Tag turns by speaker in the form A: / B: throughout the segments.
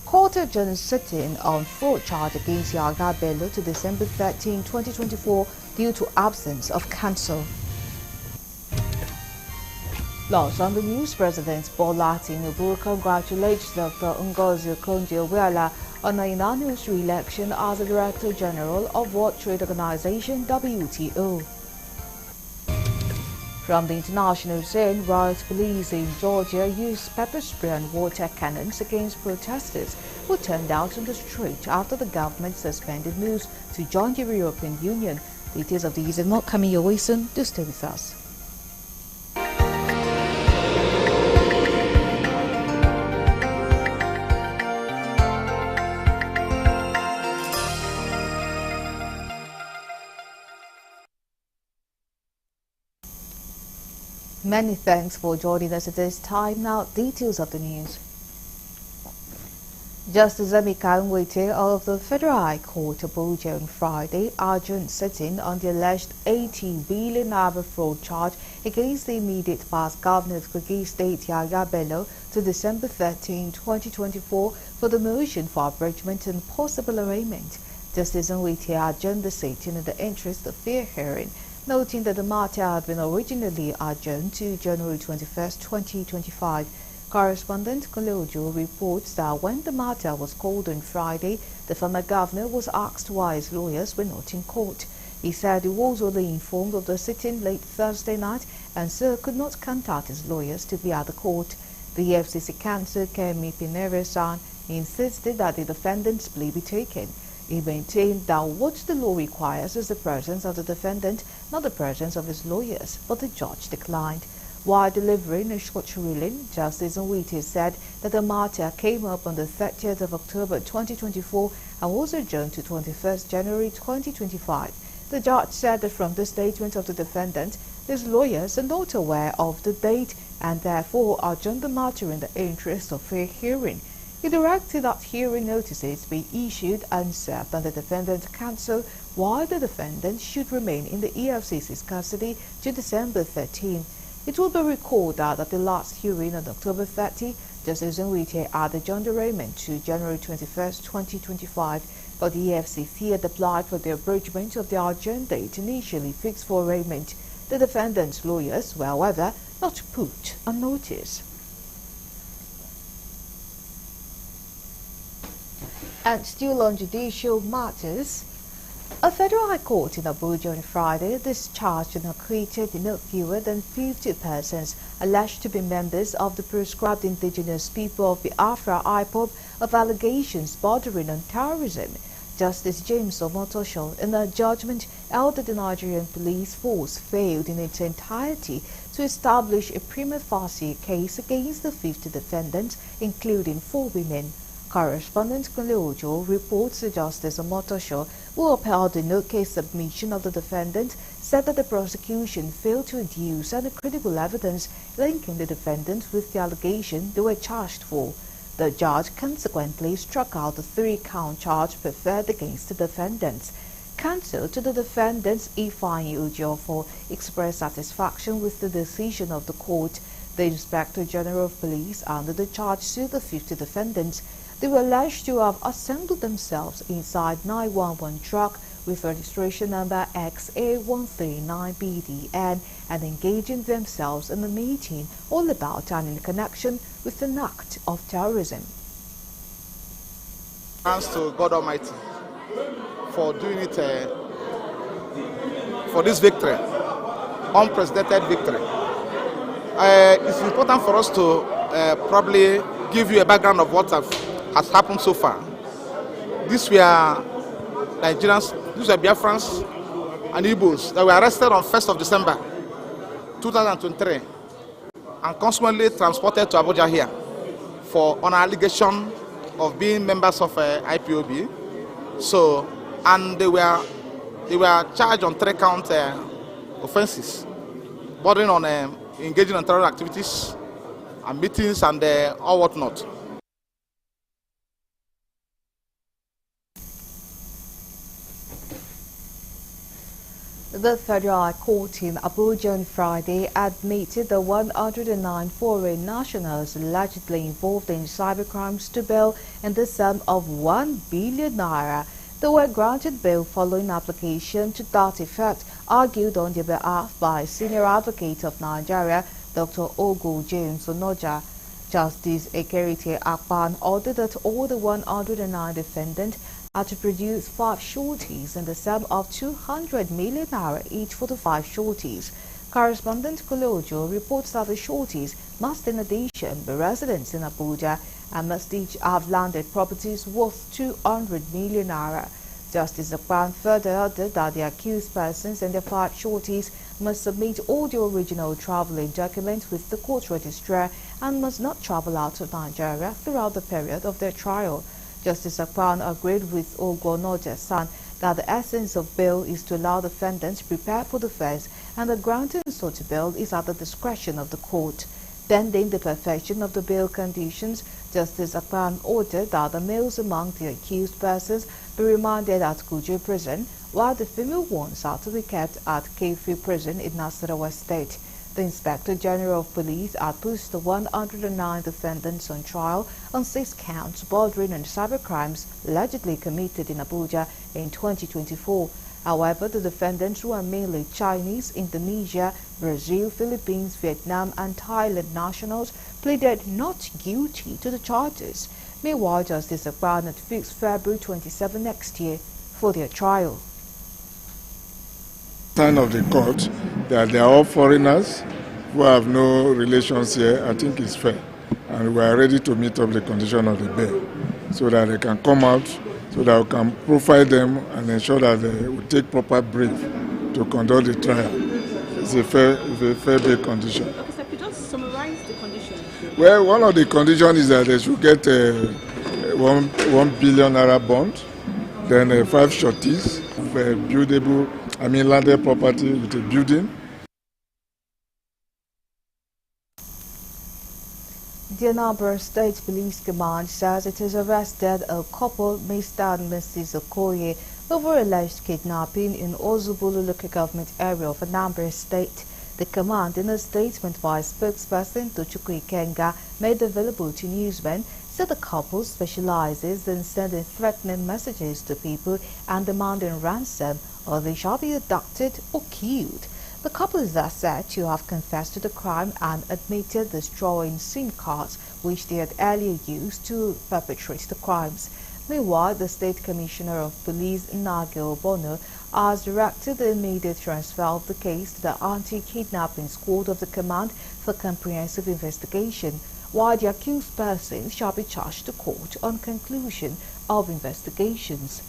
A: Court adjourned sitting on fraud charge against Yahya Bello to December 13, 2024 due to absence of counsel. Last on the news, President Bola Tinubu congratulates Dr. Ngozi Okonjo-Iweala on her unanimous re-election as the Director General of World Trade Organization (WTO). From the international scene, riot police in Georgia used pepper spray and water cannons against protesters who turned out on the street after the government suspended moves to join the European Union. Details of these are not coming your way soon. Do stay with us. Many thanks for joining us at this time. Now, details of the news. Justice Emeka Nwite of the Federal High Court Abuja on Friday adjourned sitting on the alleged 80 billion naira fraud charge against the immediate past governor of Kogi State Yahya Bello to December 13, 2024 for the motion for abridgment and possible arraignment. Justice Nwite adjourned the sitting in the interest of fair hearing, noting that the matter had been originally adjourned to January 21, 2025. Correspondent Koleojo reports that when the matter was called on Friday, the former governor was asked why his lawyers were not in court. He said he was only informed of the sitting late Thursday night and so could not contact his lawyers to be at the court. The FCC counsel Kemi Pinero-san insisted that the defendant's plea be taken. He maintained that what the law requires is the presence of the defendant, not the presence of his lawyers, but the judge declined. While delivering a short ruling, Justice Nwite said that the matter came up on the 30th of October 2024 and was adjourned to 21st January 2025. The judge said that from the statement of the defendant, his lawyers are not aware of the date and therefore adjourned the matter in the interest of fair hearing. He directed that hearing notices be issued and served on the defendant's counsel, while the defendant should remain in the EFCC's custody to December 13. It will be recalled that at the last hearing on October 30, Justice Nwite had adjourned arraignment to January 21, 2025, but the EFCC had applied for the abridgment of the adjourned date initially fixed for arraignment. The defendant's lawyers were, however, not put on notice. And still on judicial matters, a federal high court in Abuja on Friday discharged and acquitted no fewer than 50 persons alleged to be members of the proscribed indigenous people of Biafra IPOB of allegations bordering on terrorism. Justice James Omotosho, in a judgment, held that the Nigerian police force failed in its entirety to establish a prima facie case against the 50 defendants, including 4 women. Correspondent Koleojo reports that Justice Omotosho, who upheld the no-case submission of the defendant, said that the prosecution failed to adduce any credible evidence linking the defendants with the allegation they were charged for. The judge consequently struck out the 3-count charge preferred against the defendants. Counsel to the defendants, Ifeanyi Ejiofor, expressed satisfaction with the decision of the court. The Inspector General of Police, under the charge, sued the 50 defendants. They were alleged to have assembled themselves inside 911 truck with registration number XA139BDN and engaging themselves in a meeting all about and in connection with an act of terrorism.
B: Thanks to God Almighty for doing it, for this victory, unprecedented victory. It's important for us to probably give you a background of what has happened so far. These were Nigerians, these were Biafrans and Igbos that were arrested on 1st of December 2023 and consequently transported to Abuja here for an allegation of being members of IPOB. So, and they were charged on 3-count offenses, bordering on engaging in terror activities and meetings and all whatnot.
A: The Federal High Court in Abuja on Friday admitted the 109 foreign nationals allegedly involved in cybercrimes to bail in the sum of 1 billion naira. They were granted bail following application to that effect, argued on their behalf by Senior Advocate of Nigeria, Dr. Ogo James Onoja. Justice Ekerite Akpan ordered that all the 109 defendants are to produce 5 sureties in the sum of 200 million naira each for the 5 sureties. Correspondent Kolojo reports that the sureties must in addition be residents in Abuja and must each have landed properties worth 200 million naira. Justice Akpan further ordered that the accused persons and their 5 sureties must submit all the original traveling documents with the court registrar and must not travel out of Nigeria throughout the period of their trial. Justice Akpan agreed with Ogonoja's son that the essence of bail is to allow defendants to prepare for defense and the granting of such bail is at the discretion of the court. Pending the perfection of the bail conditions, Justice Akpan ordered that the males among the accused persons be remanded at Kuje prison, while the female ones are to be kept at Kefi prison in Nasarawa State. The Inspector General of Police had pushed the 109 defendants on trial on 6 counts bordering on cybercrimes allegedly committed in Abuja in 2024. However, the defendants, who are mainly Chinese, Indonesia, Brazil, Philippines, Vietnam, and Thailand nationals, pleaded not guilty to the charges. Meanwhile, Justice Akpan had fixed February 27 next year for their trial.
C: Sign of the court that they are all foreigners who have no relations here, I think is fair. And we are ready to meet up the condition of the bail so that they can come out, so that we can profile them and ensure that they will take proper brief to conduct the trial. It's a fair bail condition.
D: Okay, sir, could you just summarize the conditions?
C: Well, one of the conditions is that they should get a 1 billion naira bond, then 5 sureties, buildable, landed property with a building.
A: The Anambra State Police Command says it has arrested a couple, Mr. and Mrs. Okoye, over alleged kidnapping in Ozubulu local government area of Anambra State. The command, in a statement by spokesperson Tochukwu Ikenga made available to newsmen, said the couple specializes in sending threatening messages to people and demanding ransom, or they shall be abducted or killed. The couple is said to have confessed to the crime and admitted destroying SIM cards which they had earlier used to perpetrate the crimes. Meanwhile, the State Commissioner of Police, Nagel Bono, has directed the immediate transfer of the case to the Anti-Kidnapping Squad of the Command for comprehensive investigation, while the accused persons shall be charged to court on conclusion of investigations.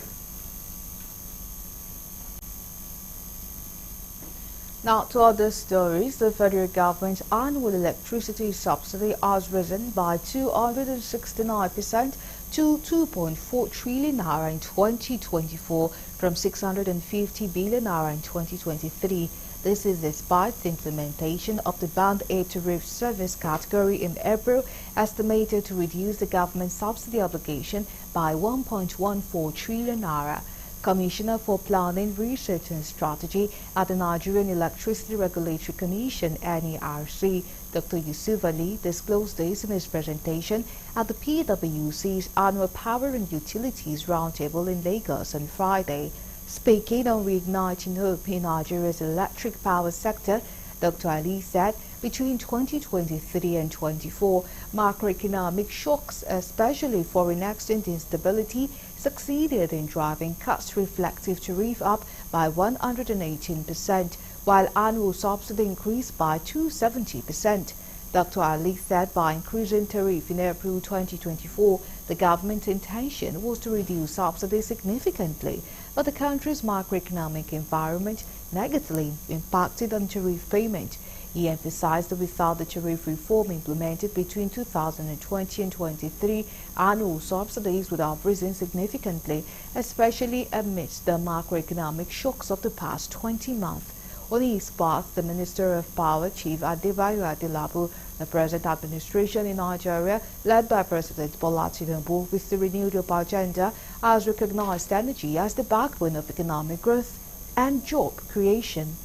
A: Now to other stories, the federal government's annual electricity subsidy has risen by 269% to 2.4 trillion naira in 2024 from 650 billion naira in 2023. This is despite the implementation of the Band A tariff service category in April, estimated to reduce the government subsidy obligation by 1.14 trillion naira. Commissioner for Planning, Research and Strategy at the Nigerian Electricity Regulatory Commission (NERC), Dr. Yusuf Ali, disclosed this in his presentation at the PwC's annual Power and Utilities Roundtable in Lagos on Friday. Speaking on reigniting hope in Nigeria's electric power sector, Dr. Ali said between 2023 and 24, macroeconomic shocks, especially foreign exchange instability, succeeded in driving cost reflective tariff up by 118%, while annual subsidy increased by 270%. Dr. Ali said by increasing tariff in April 2024, the government's intention was to reduce subsidy significantly, but the country's macroeconomic environment negatively impacted on tariff payment. He emphasized that without the tariff reform implemented between 2020 and 23, annual subsidies would have risen significantly, especially amidst the macroeconomic shocks of the past 20 months. On his part, the Minister of Power, Chief Adebayo Adelabu, the present administration in Nigeria, led by President Bola Tinubu with the renewed agenda, has recognized energy as the backbone of economic growth and job creation.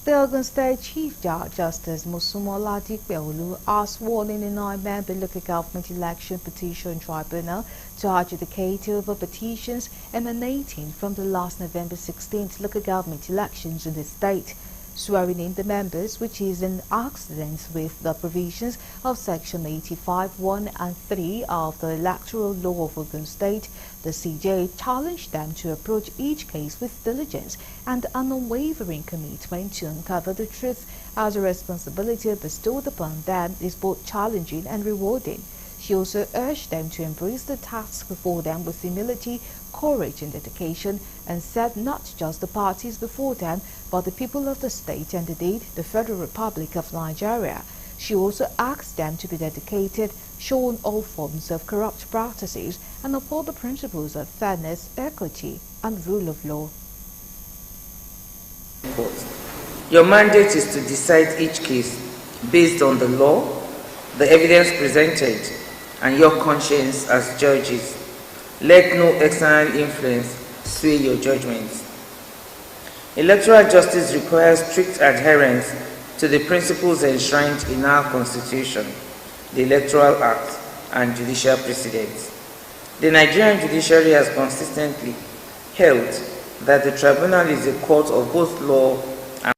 A: The Ogun State Chief Justice Mosumola Dikbeolu has sworn in a 9-member local government election petition tribunal to adjudicate over petitions emanating from the last November 16th local government elections in the state. Swearing in the members, which is in accordance with the provisions of Section 85, 1 and 3 of the Electoral Law of Ogun State, the CJ challenged them to approach each case with diligence and an unwavering commitment to uncover the truth, as a responsibility bestowed upon them is both challenging and rewarding. She also urged them to embrace the task before them with humility, courage and dedication, and said not just the parties before them, but the people of the state and indeed the Federal Republic of Nigeria. She also asked them to be dedicated, shun all forms of corrupt practices, and uphold the principles of fairness, equity, and rule of law.
E: Your mandate is to decide each case based on the law, the evidence presented, and your conscience as judges. Let no external influence sway your judgments. Electoral justice requires strict adherence to the principles enshrined in our Constitution, the Electoral Act, and judicial precedents. The Nigerian judiciary has consistently held that the tribunal is a court of both law and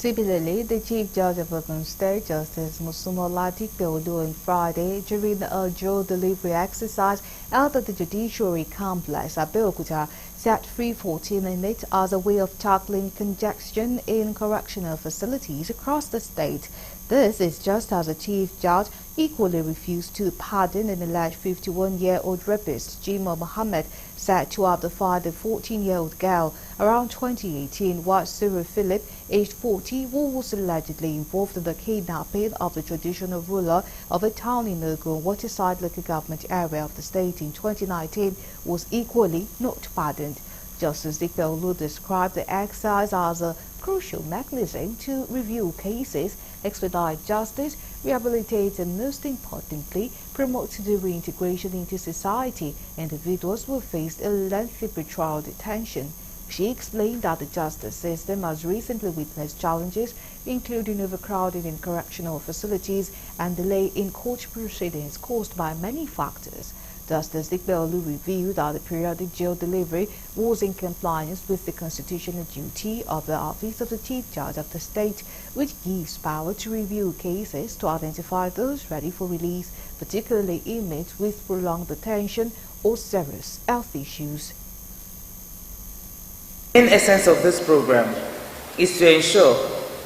A: Similarly, the Chief Judge of Ogun State, Justice Mosumola Dikbeolu, on Friday, during a jail delivery exercise held at the Judiciary Complex at Abeokuta, set 314 in it as a way of tackling congestion in correctional facilities across the state. This is just as the Chief Judge equally refused to pardon an alleged 51-year-old rapist, Jimoh Mohammed, said to have defied a 14-year-old girl around 2018, while Cyril Philip, aged 40, who was allegedly involved in the kidnapping of the traditional ruler of a town in Ogun, Waterside local government area of the state in 2019, was equally not pardoned. Justice Dikbeolu described the exercise as a crucial mechanism to review cases, expedite justice, rehabilitate, and most importantly, promote the reintegration into society individuals who faced a lengthy pretrial detention. She explained that the justice system has recently witnessed challenges, including overcrowding in correctional facilities and delay in court proceedings caused by many factors. Justice Dikbeolu revealed that the periodic jail delivery was in compliance with the constitutional duty of the Office of the Chief Judge of the state, which gives power to review cases to identify those ready for release, particularly inmates with prolonged detention or serious health issues.
E: The main essence of this program is to ensure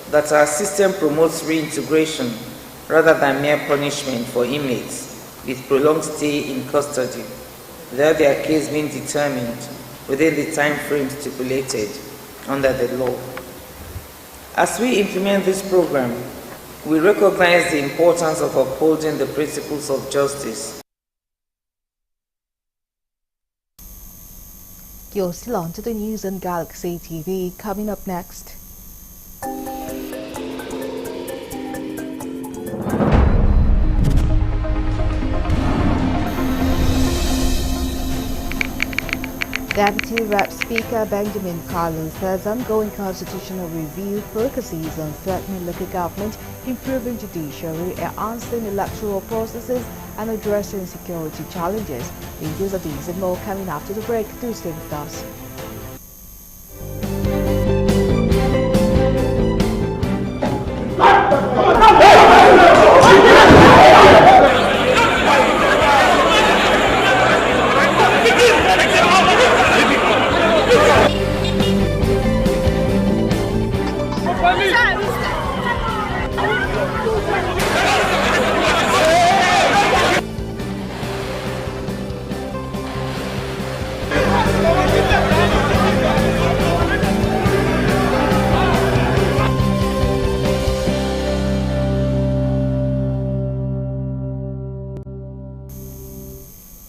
E: that our system promotes reintegration rather than mere punishment for inmates with prolonged stay in custody, their case being determined within the time frame stipulated under the law. As we implement this program, we recognize the importance of upholding the principles of justice.
A: You're still on to the news on Galaxy TV. Coming up next. Deputy Rep Speaker Benjamin Kalu says ongoing constitutional review focuses on threatening local government, improving judiciary, enhancing electoral processes, and addressing security challenges. Details of these and more coming after the break. Do stay with us.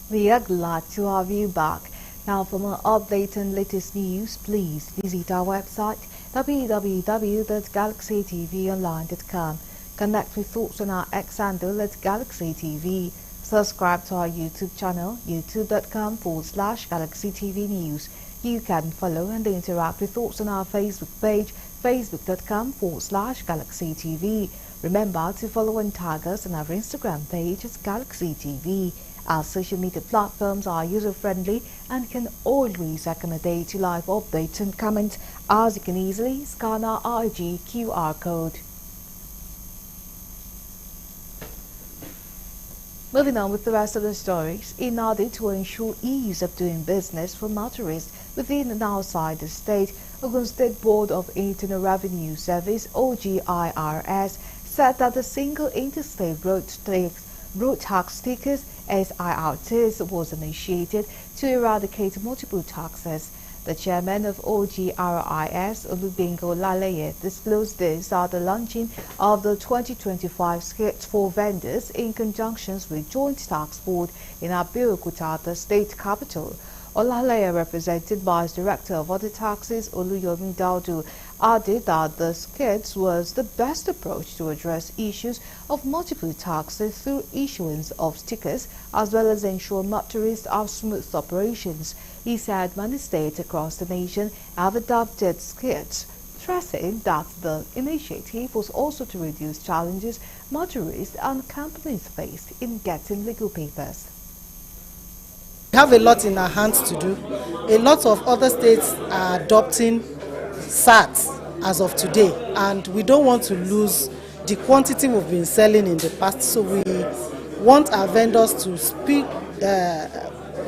A: We are glad to have you back. Now, for more updates and latest news, please visit our website www.galaxytvonline.com. Connect with thoughts on our X handle at Galaxy TV. Subscribe to our YouTube channel, youtube.com/Galaxy TV News. You can follow and interact with thoughts on our Facebook page, facebook.com/Galaxy TV. Remember to follow and tag us on our Instagram page as Galaxy TV. Our social media platforms are user-friendly and can always accommodate to live updates and comments, as you can easily scan our IG QR code. Moving on with the rest of the stories, in order to ensure ease of doing business for motorists within and outside the state, Ogun State Board of Internal Revenue Service (OGIRS) said that the single interstate road tax stickers (SIRTs) was initiated to eradicate multiple taxes. The chairman of OGIRS, Olubengo Laleye, disclosed this at the launching of the 2025 skits for vendors in conjunction with Joint Tax Board in Abeokuta, the state capital. Olaleye, represented by his Director of Other Taxes, Oluyomi Daudu, added that the skits was the best approach to address issues of multiple taxes through issuance of stickers, as well as ensure motorists have smooth operations. He said many states across the nation have adopted skits, stressing that the initiative was also to reduce challenges motorists and companies faced in getting legal papers.
F: We have a lot in our hands to do. A lot of other states are adopting SATs as of today, and we don't want to lose the quantity we've been selling in the past, so we want our vendors to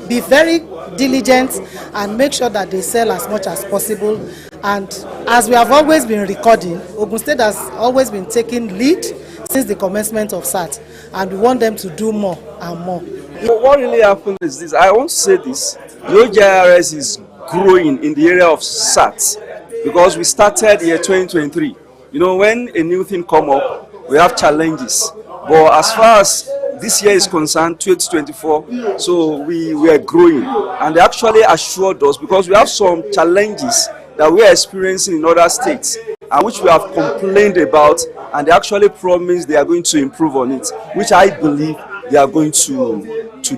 F: be very diligent and make sure that they sell as much as possible. And as we have always been recording, Ogun State has always been taking lead since the commencement of SAT, and we want them to do more and more.
G: What really happened is this. I want to say this. The OGIRS is growing in the area of SAT because we started year 2023. You know, when a new thing come up, we have challenges. But as far as this year is concerned, 2024, so we are growing. And they actually assured us, because we have some challenges that we are experiencing in other states, and which we have complained about, and they actually promised they are going to improve on it, which I believe they are going to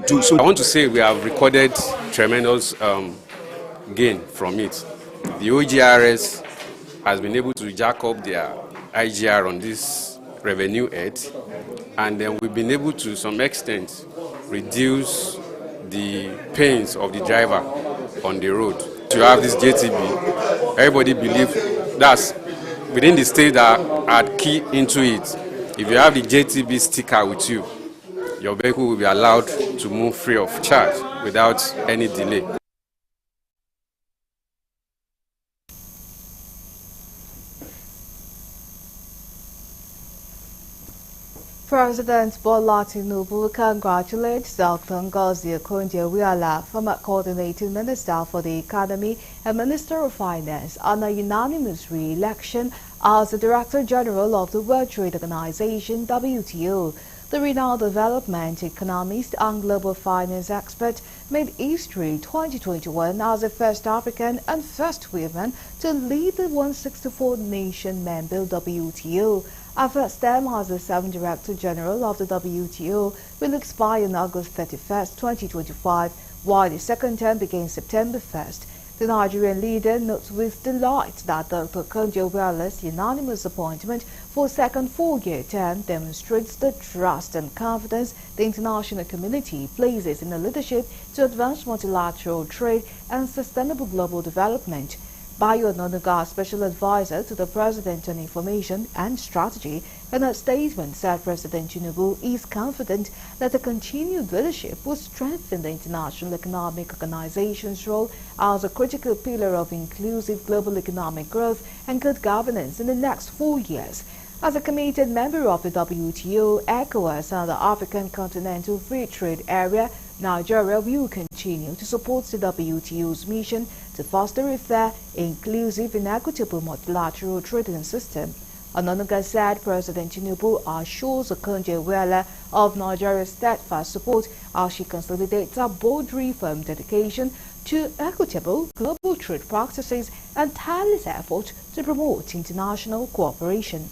G: do. So
H: I want to say we have recorded tremendous gain from it. The OGIRS has been able to jack up their IGR on this revenue head, and then we've been able to some extent reduce the pains of the driver on the road. To have this JTB, everybody believes that's within the state that are key into it. If you have the JTB sticker with you, your vehicle will be allowed to move free of charge without any delay.
A: President Bola Tinubu congratulates Dr. Ngozi Okonjo-Iweala, former Coordinating Minister for the Economy and Minister of Finance, on a unanimous re-election as the Director General of the World Trade Organization, WTO. The renowned development economist and global finance expert made history 2021 as the first African and first woman to lead the 164-nation member WTO. Our first term as the 7th Director General of the WTO will expire on August 31st, 2025, while the second term begins September 1st. The Nigerian leader notes with delight that Dr. Okonjo-Iweala's unanimous appointment for a second four-year term demonstrates the trust and confidence the international community places in the leadership to advance multilateral trade and sustainable global development. Bayo Ononuga, Special Advisor to the President on Information and Strategy, in a statement said President Tinubu is confident that the continued leadership will strengthen the International Economic Organization's role as a critical pillar of inclusive global economic growth and good governance in the next 4 years. As a committed member of the WTO, ECOWAS, and the African Continental Free Trade Area, Nigeria will continue to support the WTO's mission to foster a fair, inclusive, and equitable multilateral trading system. Ononuga said President Tinubu assures Okonjo-Iweala of Nigeria's steadfast support as she consolidates her bold reform dedication to equitable global trade practices and tireless effort to promote international cooperation.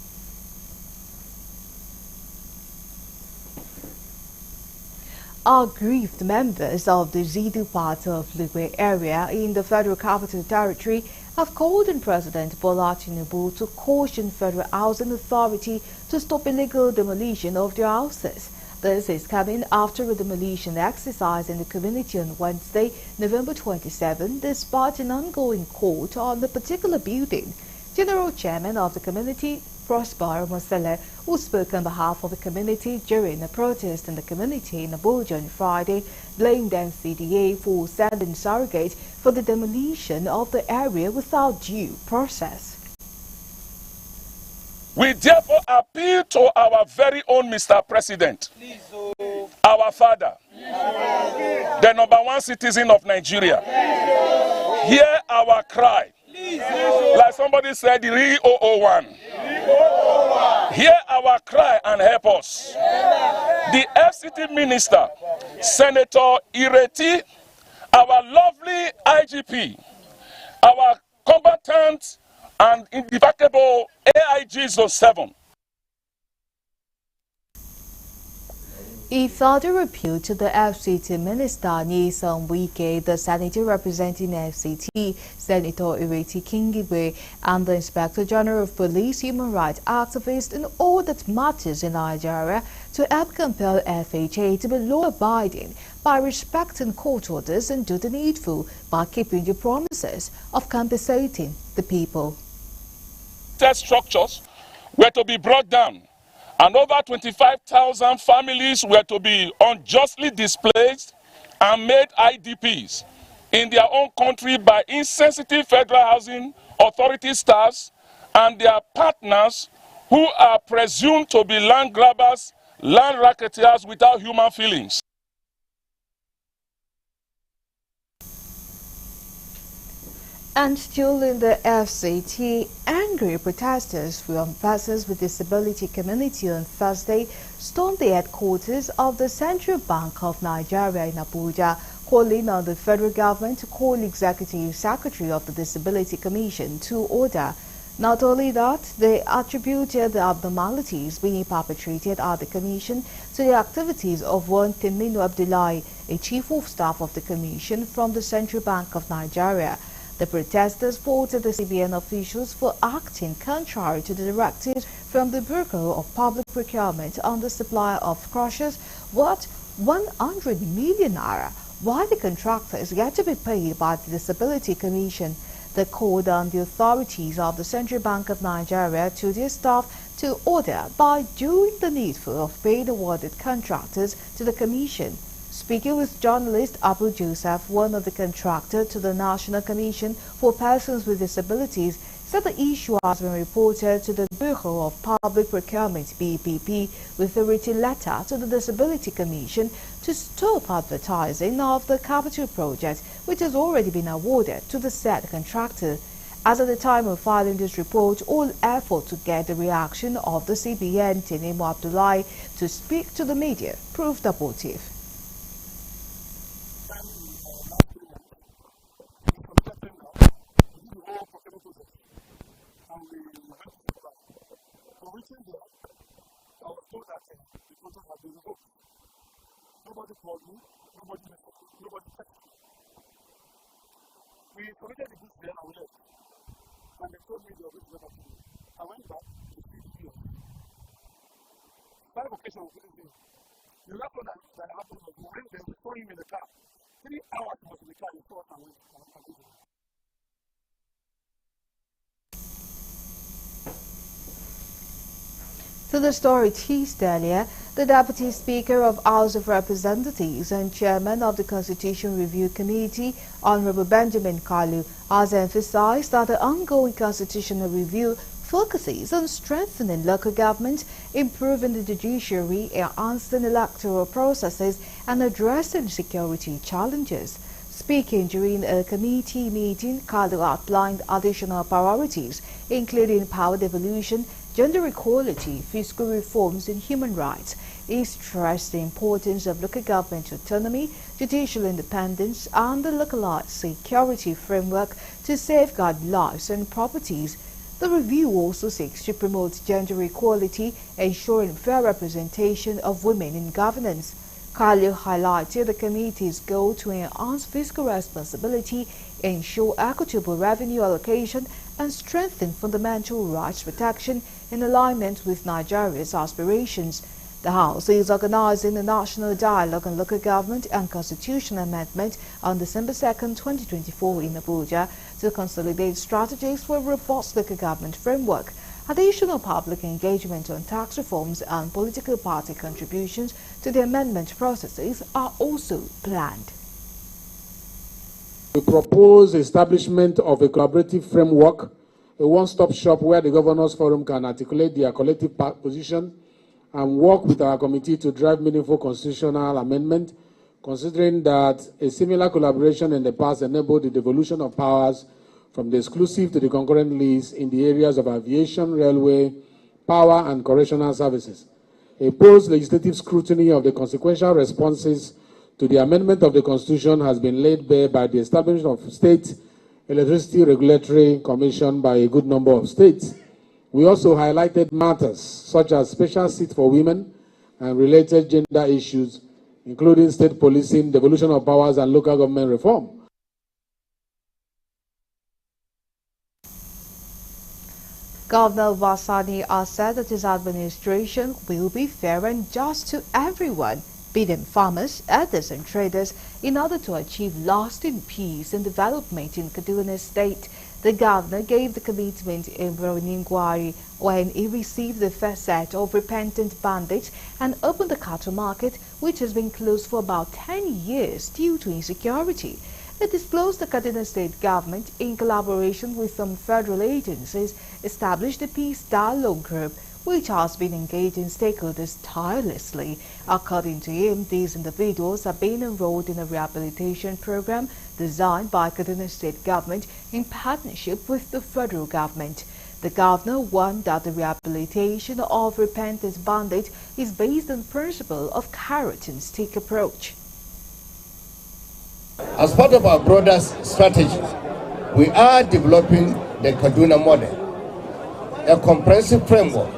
A: Aggrieved members of the Zidu part of Lugbe area in the Federal Capital Territory have called on President Bola Tinubu to caution Federal Housing Authority to stop illegal demolition of their houses. This is coming after a demolition exercise in the community on Wednesday, November 27, despite an ongoing court on the particular building. General Chairman of the community, Prosper Mosele, who spoke on behalf of the community during a protest in the community in Abuja on Friday, blamed NCDA for sending surrogates for the demolition of the area without due process.
I: We therefore appeal to our very own Mr. President, our father, the #1 citizen of Nigeria. Hear our cry. Like somebody said, 30001. Hear our cry and help us. The FCT Minister, Senator Ireti, our lovely IGP, our combatant and indefatigable AIG Zone 7.
A: He further appealed to the FCT Minister Nyesom Wike, the Senator representing FCT, Senator Ireti Kingibe, and the Inspector General of Police human rights activists in all that matters in Nigeria to help compel FHA to be law-abiding by respecting court orders and do the needful by keeping the promises of compensating the people.
I: Test structures were to be brought down, and over 25,000 families were to be unjustly displaced and made IDPs in their own country by insensitive Federal Housing Authority staffs and their partners who are presumed to be land grabbers, land racketeers without human feelings.
A: And still in the FCT, angry protesters from persons with disability community on Thursday stormed the headquarters of the Central Bank of Nigeria in Abuja, calling on the federal government to call Executive Secretary of the Disability Commission to order. Not only that, they attributed the abnormalities being perpetrated at the Commission to the activities of one Teminu Abdullahi, a Chief of Staff of the Commission from the Central Bank of Nigeria. The protesters faulted the CBN officials for acting contrary to the directives from the Bureau of Public Procurement on the supply of crushers worth 100 million naira, while the contractor is yet to be paid by the Disability Commission. They called on the authorities of the Central Bank of Nigeria to their staff to order by doing the needful of paying awarded contractors to the Commission. Speaking with journalist Abu Joseph, one of the contractors to the National Commission for Persons with Disabilities, said the issue has been reported to the Bureau of Public Procurement (BPP) with a written letter to the Disability Commission to stop advertising of the capital project, which has already been awarded to the said contractor. As at the time of filing this report, all effort to get the reaction of the CBN Teminu Abdullahi to speak to the media proved abortive.
J: Nobody called me, nobody texted me. We committed the goods there and we left. And they told me they were going to get back to me. I went back to speak to you. 5 occasions we couldn't see him. The last one that happened was we went there, we saw him in the car. 3 hours he was in the car, he saw us and went.
A: To the story teased earlier, the Deputy Speaker of House of Representatives and Chairman of the Constitution Review Committee, Honorable Benjamin Kalu, has emphasized that the ongoing constitutional review focuses on strengthening local government, improving the judiciary, enhancing electoral processes, and addressing security challenges. Speaking during a committee meeting, Kalu outlined additional priorities, including power devolution, gender equality, fiscal reforms, and human rights. He stressed the importance of local government autonomy, judicial independence, and the localized security framework to safeguard lives and properties. The review also seeks to promote gender equality, ensuring fair representation of women in governance. Kalu highlighted the committee's goal to enhance fiscal responsibility, ensure equitable revenue allocation, and strengthen fundamental rights protection in alignment with Nigeria's aspirations. The House is organizing a national dialogue on local government and constitutional amendment on December 2, 2024 in Abuja to consolidate strategies for a robust local government framework. Additional public engagement on tax reforms and political party contributions to the amendment processes are also planned.
K: We propose establishment of a collaborative framework, a one-stop shop where the Governors Forum can articulate their collective position and work with our committee to drive meaningful constitutional amendment, considering that a similar collaboration in the past enabled the devolution of powers from the exclusive to the concurrent list in the areas of aviation, railway, power, and correctional services. A post-legislative scrutiny of the consequential responses to the amendment of the Constitution has been laid bare by the establishment of State Electricity Regulatory Commission by a good number of states. We also highlighted matters such as special seat for women and related gender issues, including state policing, devolution of powers, and local government reform.
A: Governor Vasani has said that his administration will be fair and just to everyone, be them farmers, elders and traders, in order to achieve lasting peace and development in Kaduna State. The governor gave the commitment in an inquiry when he received the first set of repentant bandits and opened the cattle market, which has been closed for about 10 years due to insecurity. It disclosed the Kaduna State government, in collaboration with some federal agencies, established a peace dialogue group, which has been engaging stakeholders tirelessly. According to him, these individuals are being enrolled in a rehabilitation program designed by Kaduna State government in partnership with the federal government. The governor warned that the rehabilitation of repentant bandits is based on the principle of carrot and stick approach.
L: As part of our broader strategy, we are developing the Kaduna model, a comprehensive framework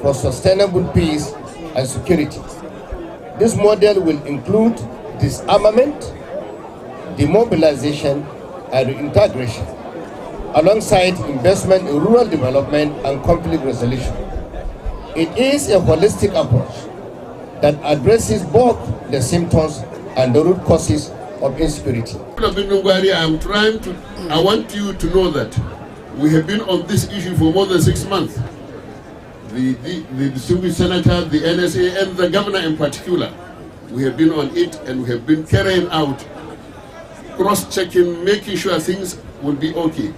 L: for sustainable peace and security. This model will include disarmament, demobilization, and reintegration, alongside investment in rural development and conflict resolution. It is a holistic approach that addresses both the symptoms and the root causes of insecurity.
M: I want you to know that we have been on this issue for more than 6 months. The distinguished senator, the NSA, and the governor in particular. We have been on it and we have been carrying out, cross-checking, making sure things will be okay.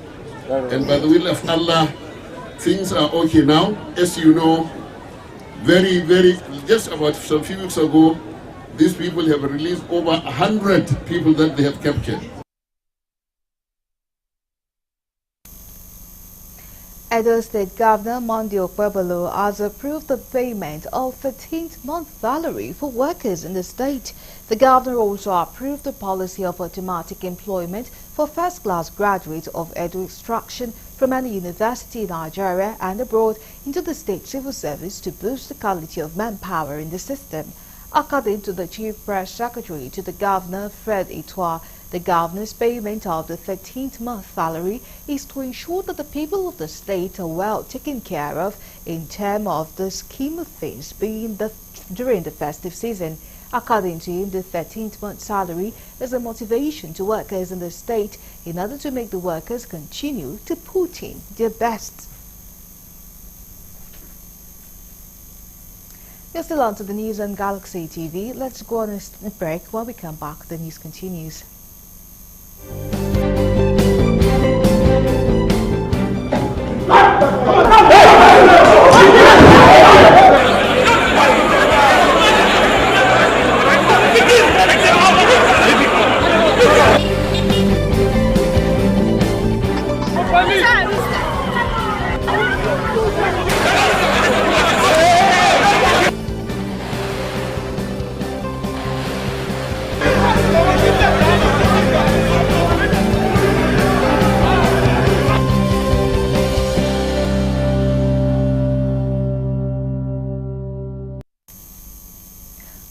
M: And by the will of Allah, things are okay now. As you know, just about some few weeks ago, these people have released over 100 people that they have captured.
A: Edo State Governor Monday Okpebolo has approved the payment of 13th month salary for workers in the state. The governor also approved the policy of automatic employment for first-class graduates of Edo extraction from any university in Nigeria and abroad into the state civil service to boost the quality of manpower in the system. According to the Chief Press Secretary to the Governor, Fred Itwa, the Governor's payment of the 13th month salary is to ensure that the people of the state are well taken care of in terms of the scheme of things during the festive season. According to him, the 13th month salary is a motivation to workers in the state in order to make the workers continue to put in their best. You're still on to the news on Galaxy TV. Let's go on a break. When we come back, the news continues.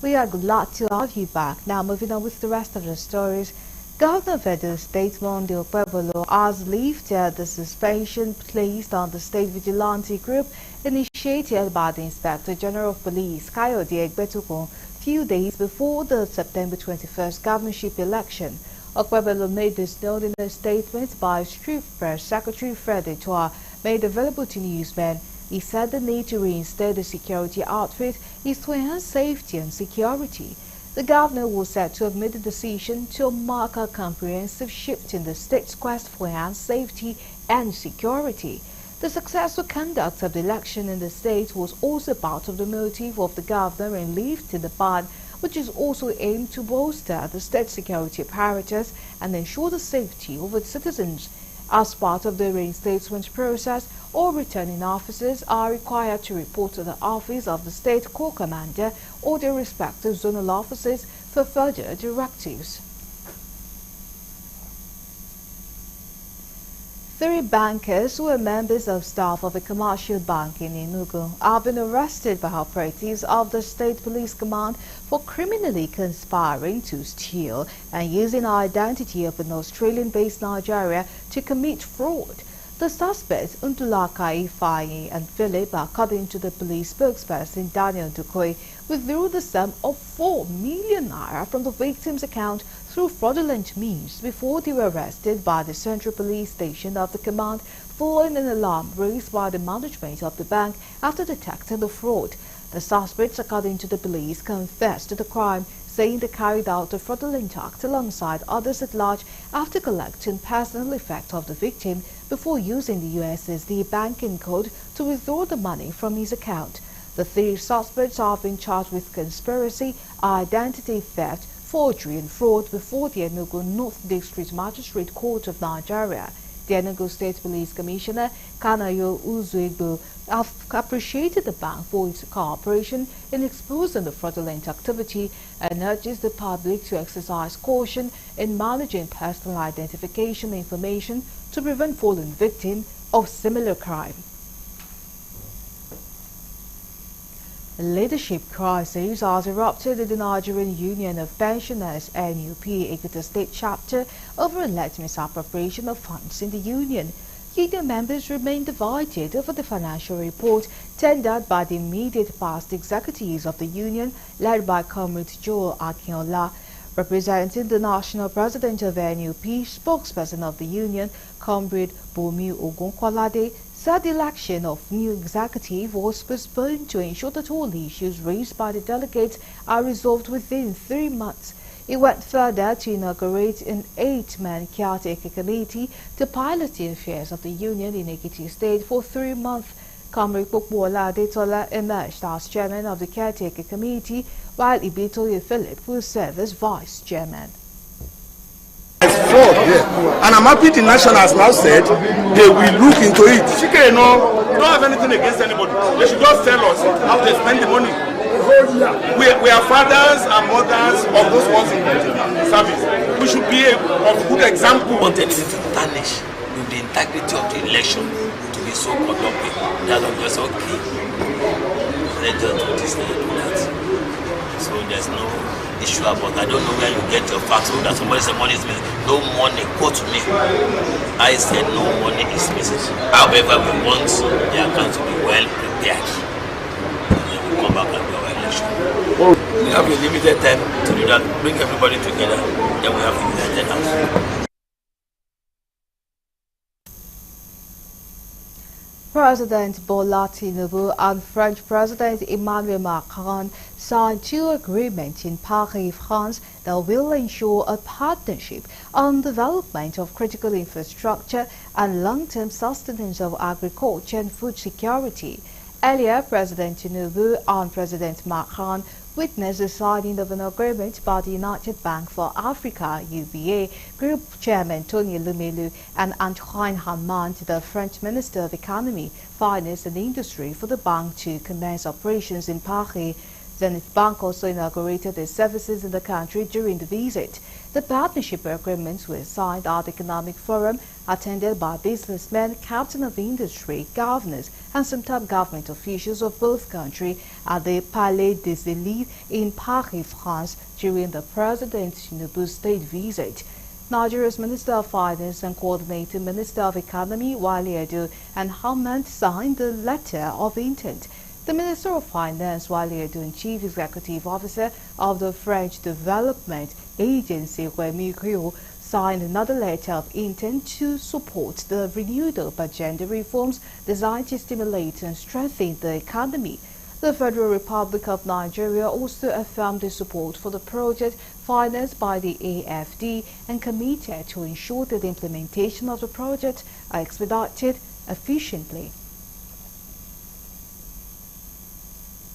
A: We are glad to have you back. Now moving on with the rest of the stories. Governor of Edo State Monday Okpebolo has lifted the suspension placed on the State Vigilante Group initiated by the Inspector General of Police Kayode Egbetukun few days before the September 21st governorship election. Okpebolo made this known in a statement by Chief Press Secretary Fred Etoa made available to newsmen. He said the need to reinstate the security outfit is to enhance safety and security. The governor was said to have made the decision to mark a comprehensive shift in the state's quest for enhanced safety and security. The successful conduct of the election in the state was also part of the motive of the governor in lifting the ban, which is also aimed to bolster the state security apparatus and ensure the safety of its citizens. As part of the reinstatement process, all returning officers are required to report to the office of the state corps commander or their respective zonal offices for further directives. 3 bankers who were members of staff of a commercial bank in Enugu have been arrested by operatives of the State Police Command for criminally conspiring to steal and using the identity of an Australian-based Nigeria to commit fraud. The suspects, Undulaka Ifeanyi and Philip, according to the police spokesperson Daniel Dukoy, withdrew the sum of 4 million naira from the victim's account through fraudulent means before they were arrested by the Central Police Station of the command following an alarm raised by the management of the bank after detecting the fraud. The suspects, according to the police, confessed to the crime, saying they carried out the fraudulent act alongside others at large after collecting personal effect of the victim before using the USSD banking code to withdraw the money from his account. The 3 suspects are being charged with conspiracy, identity theft, forgery and fraud before the Enugu North District Magistrate Court of Nigeria. The Enugu State Police Commissioner Kanayo Uzuegbo appreciated the bank for its cooperation in exposing the fraudulent activity and urges the public to exercise caution in managing personal identification information to prevent falling victim of similar crime. A leadership crisis has erupted in the Nigerian Union of Pensioners NUP Ekiti State Chapter over alleged misappropriation of funds in the union. Union members remain divided over the financial report tendered by the immediate past executives of the union, led by Comrade Joel Akinola. Representing the national president of NUP, spokesperson of the union, Comrade Bomi Ogunkolade, said the election of new executive was postponed to ensure that all issues raised by the delegates are resolved within 3 months. He went further to inaugurate an 8-man caretaker committee to pilot the affairs of the union in Ekiti State for 3 months. Comrade Pokbola Adetola emerged as chairman of the caretaker committee, while Ibitoye Philip will serve as vice chairman.
N: And I'm happy the nation has now said they will look into it. Chike, no, we don't have anything against anybody. They should just tell us how they spend the money. We are fathers and mothers of those ones in service. We should be a good example.
O: We want anything to tarnish with the integrity of the election to be so conducted. That's what we're saying, okay, let's just do this and do that. So there's no issue about I don't know where you get your facts. So that somebody said money is missing. No money, go to me. I said no money is missing. However, we want the account to be well prepared. And then we come back and do our election. We have a limited time to do that, bring everybody together, then we have the United House.
A: President Bola Tinubu and French President Emmanuel Macron signed 2 agreements in Paris, France that will ensure a partnership on development of critical infrastructure and long-term sustenance of agriculture and food security. Earlier, President Tinubu and President Macron witnessed the signing of an agreement by the United Bank for Africa (UBA) Group Chairman Tony Lumelu and Antoine Hamant, the French Minister of Economy, Finance and Industry, for the bank to commence operations in Paris. Zenith Bank also inaugurated its services in the country during the visit. The partnership agreements were signed at the Economic Forum, attended by businessmen, captains of industry, governors, and some top government officials of both countries at the Palais des Élysées in Paris, France, during the President Tinubu's state visit. Nigeria's Minister of Finance and Coordinating Minister of Economy, Wale Edo, and Hammond signed the letter of intent. The Minister of Finance, Wale Edo, and Chief Executive Officer of the French Development Agency, Remy Griot, signed another letter of intent to support the renewed agenda reforms designed to stimulate and strengthen the economy. The Federal Republic of Nigeria also affirmed its support for the project financed by the AFD and committed to ensure that the implementation of the project are expedited efficiently.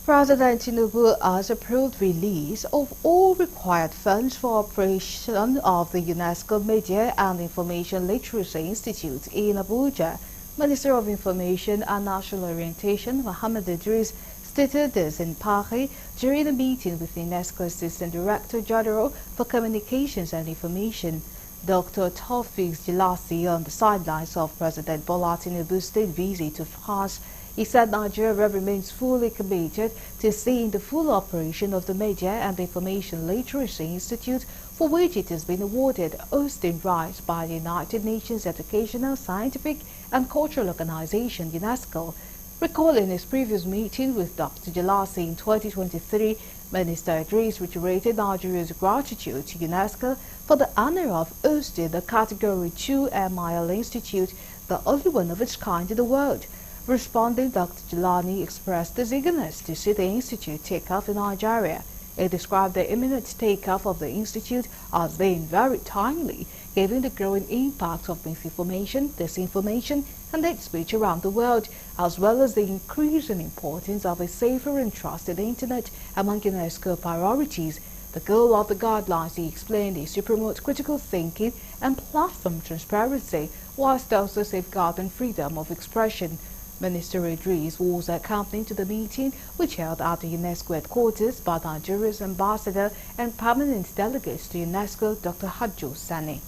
A: President Tinubu has approved release of all required funds for operation of the UNESCO Media and Information Literacy Institute in Abuja. Minister of Information and National Orientation, Mohammed Idris, stated this in Paris during a meeting with UNESCO Assistant Director General for Communications and Information, Dr. Taufik Jalasi, on the sidelines of President Bola Tinubu's state visit to France. He said Nigeria remains fully committed to seeing the full operation of the Media and Information Literacy Institute, for which it has been awarded hosting rights by the United Nations Educational, Scientific and Cultural Organization, UNESCO. Recalling his previous meeting with Dr. Jalasi in 2023, Minister Idris reiterated Nigeria's gratitude to UNESCO for the honor of hosting the Category 2 MIL Institute, the only one of its kind in the world. Responding, Dr. Jalani expressed his eagerness to see the institute take off in Nigeria. He described the imminent takeoff of the institute as being very timely, given the growing impact of misinformation, disinformation, and hate speech around the world, as well as the increasing importance of a safer and trusted internet among UNESCO priorities. The goal of the guidelines, he explained, is to promote critical thinking and platform transparency, whilst also safeguarding freedom of expression. Minister Idris was accompanied to the meeting, which held at the UNESCO headquarters by Nigeria's ambassador and permanent delegates to UNESCO, Dr. Hadjo Sani.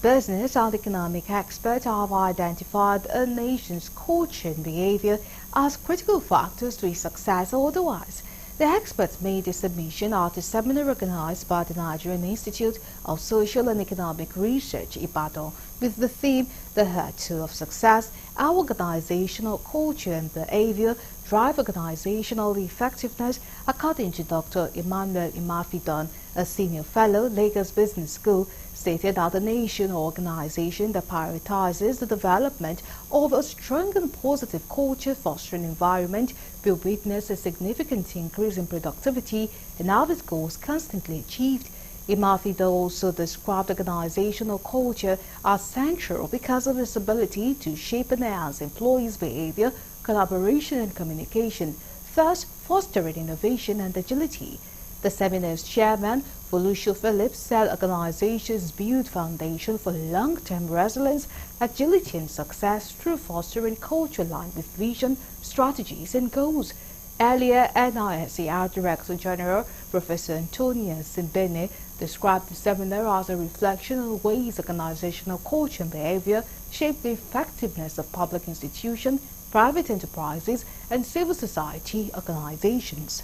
A: Business and economic experts have identified a nation's culture and behavior as critical factors to its success or otherwise. The experts made a submission at a seminar organized by the Nigerian Institute of Social and Economic Research, Ibadan, with the theme, The Heart of Success, How Organizational Culture and Behavior Drive Organizational Effectiveness, according to Dr. Emmanuel Imafidon, a senior fellow, Lagos Business School, stated that a nation or organization that prioritizes the development of a strong and positive culture fostering environment will witness a significant increase in productivity and have its goals constantly achieved. Imafidon also described organizational culture as central because of its ability to shape and enhance employees' behavior, collaboration and communication, thus fostering innovation and agility. The seminar's chairman, Volucio Phillips, said organizations build foundation for long-term resilience, agility and success through fostering culture aligned with vision, strategies and goals. Earlier, NISCR Director General Professor Antonia Simbene described the seminar as a reflection on ways organizational culture and behavior shape the effectiveness of public institutions, private enterprises and civil society organizations.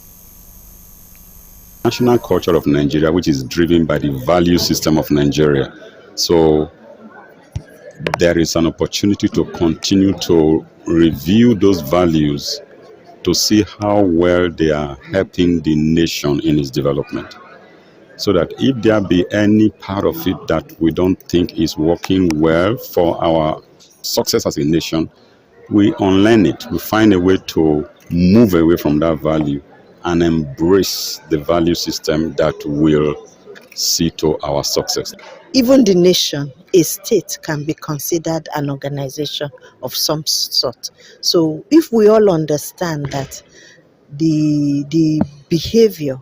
P: National culture of Nigeria, which is driven by the value system of Nigeria. So there is an opportunity to continue to review those values to see how well they are helping the nation in its development. So that if there be any part of it that we don't think is working well for our success as a nation, we unlearn it. We find a way to move away from that value and embrace the value system that will see to our success.
Q: Even the nation, a state, can be considered an organization of some sort. So if we all understand that the behavior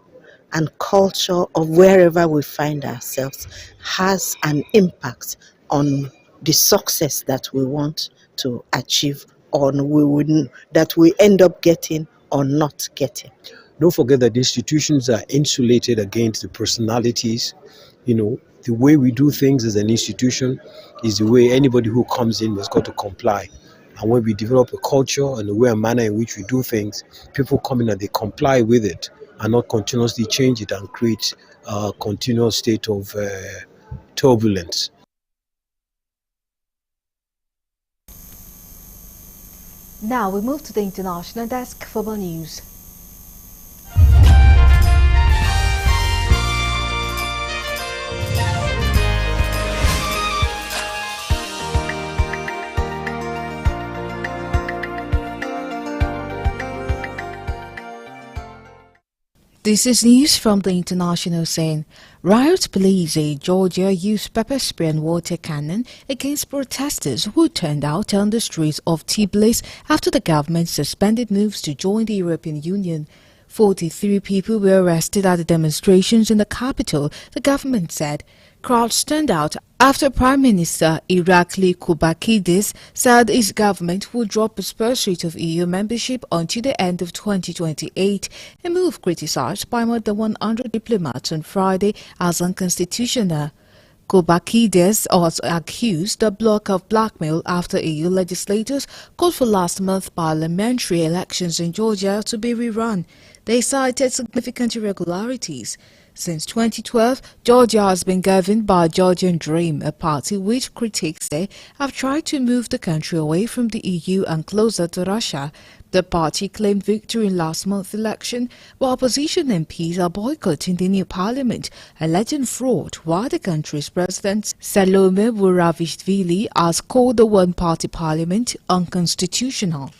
Q: and culture of wherever we find ourselves has an impact on the success that we want to achieve, or that we end up getting or not getting.
R: Don't forget that institutions are insulated against the personalities. The way we do things as an institution is the way anybody who comes in has got to comply. And when we develop a culture and a way and manner in which we do things, people come in and they comply with it and not continuously change it and create a continuous state of turbulence.
A: Now we move to the international desk for more news. This is news from the international scene. Riot police in Georgia used pepper spray and water cannon against protesters who turned out on the streets of Tbilisi after the government suspended moves to join the European Union. 43 people were arrested at the demonstrations in the capital, the government said. Crowds turned out after Prime Minister Irakli Kubakidis said his government would drop its pursuit of EU membership until the end of 2028, a move criticized by more than 100 diplomats on Friday as unconstitutional. Kubakidis was accused the bloc of blackmail after EU legislators called for last month's parliamentary elections in Georgia to be rerun. They cited significant irregularities. Since 2012, Georgia has been governed by Georgian Dream, a party which critics say have tried to move the country away from the EU and closer to Russia. The party claimed victory in last month's election, while opposition MPs are boycotting the new parliament, alleging fraud, while the country's president, Salome Vuravishvili, has called the one-party parliament unconstitutional.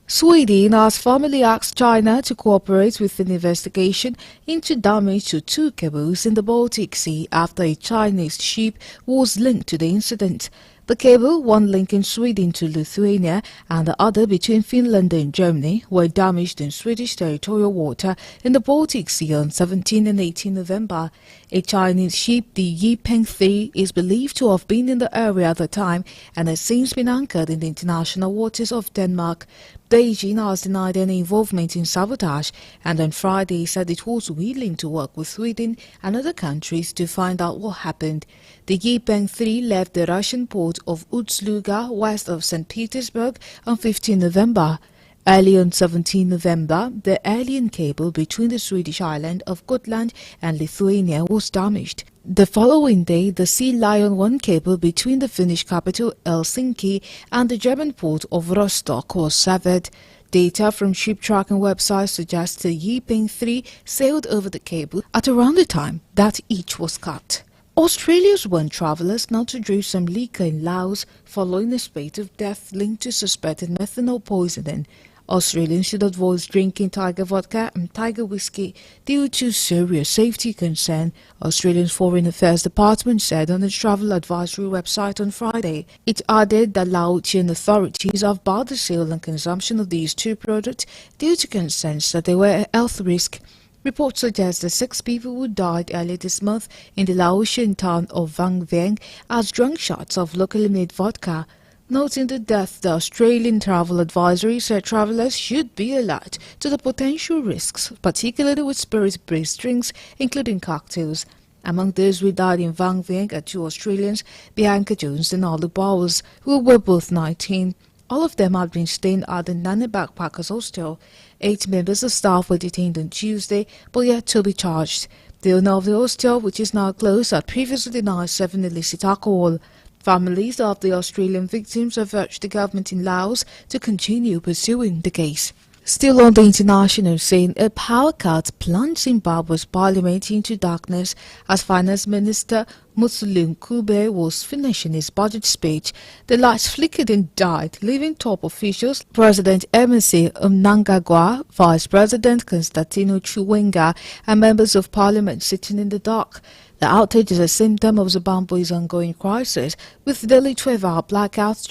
A: Sweden has formally asked China to cooperate with an investigation into damage to two cables in the Baltic Sea after a Chinese ship was linked to the incident. The cable, one linking Sweden to Lithuania and the other between Finland and Germany, were damaged in Swedish territorial water in the Baltic Sea on 17 and 18 November. A Chinese ship, the Yipeng 3, is believed to have been in the area at the time and has since been anchored in the international waters of Denmark. Beijing has denied any involvement in sabotage and on Friday said it was willing to work with Sweden and other countries to find out what happened. The Yipeng 3 left the Russian port of Ust-Luga west of St. Petersburg on 15 November. Early on 17 November, the alien cable between the Swedish island of Gotland and Lithuania was damaged. The following day, the Sea Lion 1 cable between the Finnish capital Helsinki and the German port of Rostock was severed. Data from ship tracking websites suggests the Yipeng 3 sailed over the cable at around the time that each was cut. Australia's warned travellers not to drink some liquor in Laos following a spate of deaths linked to suspected methanol poisoning. Australians should avoid drinking Tiger vodka and Tiger whiskey due to serious safety concern, Australia's Foreign Affairs Department said on its travel advisory website on Friday. It added that Laotian authorities have barred the sale and consumption of these two products due to concerns that they were a health risk. Reports suggest that 6 people who died earlier this month in the Laotian town of Vang Vieng as drunk shots of locally made vodka. Noting the death, the Australian Travel Advisory said travellers should be alert to the potential risks, particularly with spirit-based drinks, including cocktails. Among those who died in Vang Vieng are 2 Australians, Bianca Jones and Ollie Bowers, who were both 19. All of them had been staying at the Nani Backpackers Hostel. 8 members of staff were detained on Tuesday, but yet to be charged. The owner of the hostel, which is now closed, had previously denied serving illicit alcohol. Families of the Australian victims have urged the government in Laos to continue pursuing the case. Still on the international scene, a power cut plunged Zimbabwe's parliament into darkness as Finance Minister Mutsuling Kube was finishing his budget speech. The lights flickered and died, leaving top officials, President Emerson Mnangagwa, Vice President Constantino Chiwenga, and members of parliament sitting in the dark. The outage is a symptom of Zimbabwe's ongoing crisis, with daily 12-hour blackouts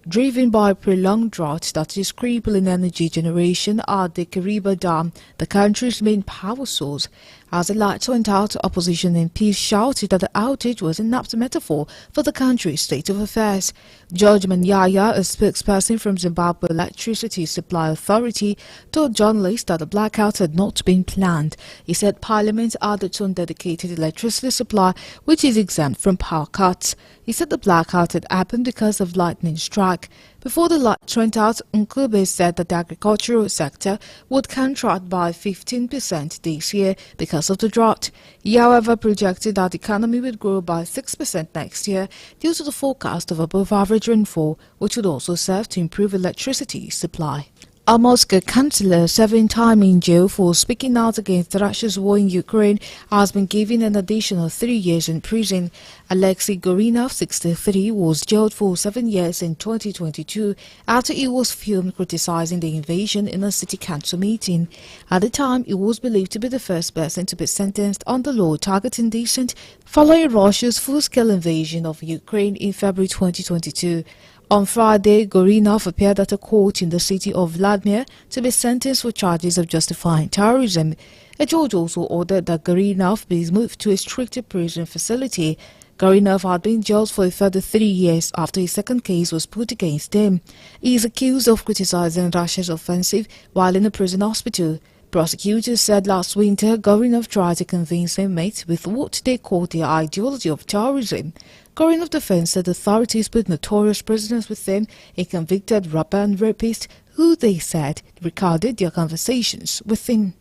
A: driven by prolonged drought that is crippling energy generation at the Kariba Dam, the country's main power source. As the lights went out, opposition MPs shouted that the outage was an apt metaphor for the country's state of affairs. George Manyaya, a spokesperson from Zimbabwe Electricity Supply Authority, told journalists that the blackout had not been planned. He said Parliament had its own dedicated electricity supply, which is exempt from power cuts. He said the blackout had happened because of lightning strike. Before the lights went out, Nkube said that the agricultural sector would contract by 15% this year because of the drought. He, however, projected that the economy would grow by 6% next year due to the forecast of above-average rainfall, which would also serve to improve electricity supply. A Moscow councillor, serving time in jail for speaking out against Russia's war in Ukraine, has been given an additional 3 years in prison. Alexei Gorinov, 63, was jailed for 7 years in 2022 after he was filmed criticizing the invasion in a city council meeting. At the time, he was believed to be the first person to be sentenced under law targeting dissent following Russia's full-scale invasion of Ukraine in February 2022. On Friday, Gorinov appeared at a court in the city of Vladimir to be sentenced for charges of justifying terrorism. A judge also ordered that Gorinov be moved to a stricter prison facility. Gorinov had been jailed for a further 3 years after a second case was put against him. He is accused of criticizing Russia's offensive while in a prison hospital. Prosecutors said last winter Gorinov tried to convince inmates with what they called the ideology of terrorism. Gorinov defends that authorities put notorious prisoners with him, a convicted robber and rapist who they said recorded their conversations with him.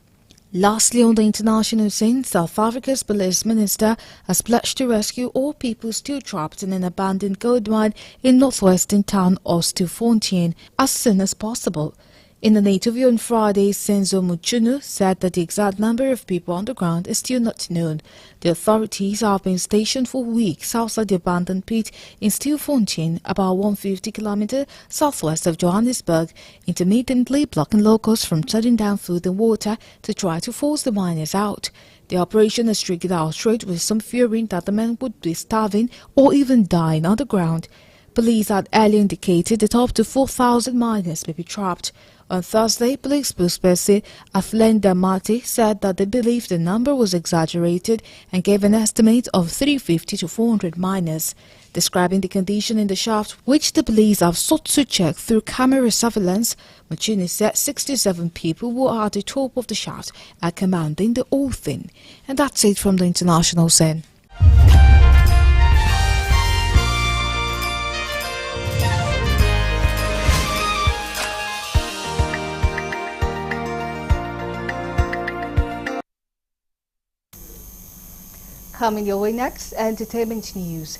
A: Lastly, on the international scene, South Africa's police minister has pledged to rescue all people still trapped in an abandoned gold mine in northwestern town Oostfontein as soon as possible. In an interview on Friday, Senzo Muchunu said that the exact number of people on the ground is still not known. The authorities have been stationed for weeks outside the abandoned pit in Stilfontein, about 150 kilometers southwest of Johannesburg, intermittently blocking locals from shutting down food and water to try to force the miners out. The operation has triggered outrage, with some fearing that the men would be starving or even dying underground. Police had earlier indicated that up to 4,000 miners may be trapped. On Thursday, police spokesperson Athlenda Mati said that they believed the number was exaggerated and gave an estimate of 350 to 400 miners. Describing the condition in the shaft, which the police have sought to check through camera surveillance, Machini said 67 people who are at the top of the shaft are commanding the whole thing. And that's it from the international scene. Coming your way next, entertainment news.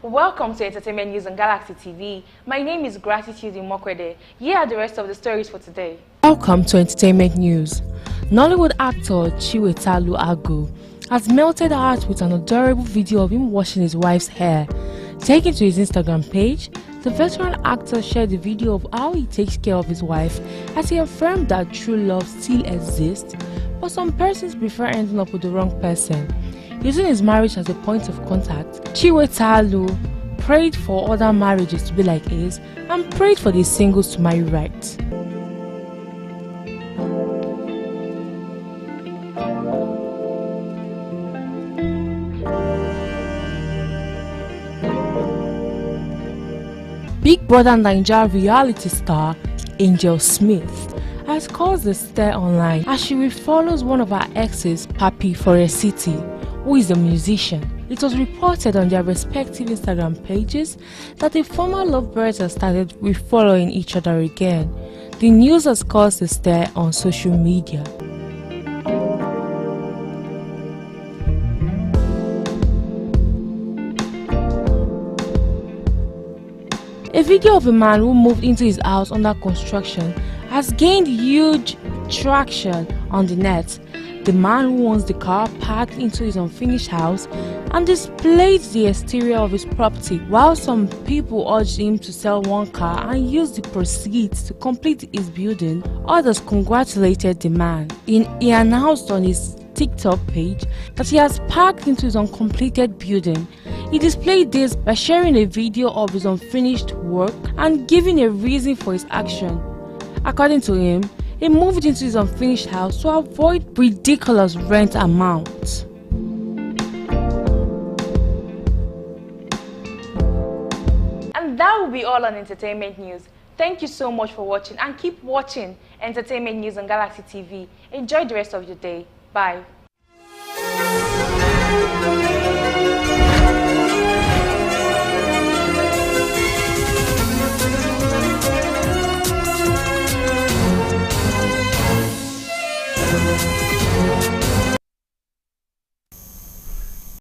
D: Welcome to Entertainment News on Galaxy TV. My name is Gratitude Imokwede. Here are the rest of the stories for today.
S: Welcome to Entertainment News. Nollywood actor Chiwetalu Agu has melted hearts with an adorable video of him washing his wife's hair. Taken to his Instagram page, the veteran actor shared the video of how he takes care of his wife, as he affirmed that true love still exists, but some persons prefer ending up with the wrong person. Using his marriage as a point of contact, Chiwetalu prayed for other marriages to be like his and prayed for the singles to marry right. Big Brother Naija reality star Angel Smith has caused a stir online as she refollows one of her exes, Papi Foresiti, who is a musician. It was reported on their respective Instagram pages that the former lovebirds have started refollowing each other again. The news has caused a stir on social media. A video of a man who moved into his house under construction has gained huge traction on the net. the man who owns the car parked into his unfinished house and displayed the exterior of his property, while some people urged him to sell one car and use the proceeds to complete his building. Others congratulated the man. He announced on his TikTok page that he has parked into his uncompleted building. He displayed this by sharing a video of his unfinished work and giving a reason for his action. According to him, he moved into his unfinished house to avoid ridiculous rent amounts.
D: And that will be all on entertainment news. Thank you so much for watching, and keep watching entertainment news on Galaxy TV. Enjoy the rest of your day. Bye.
T: Thank you.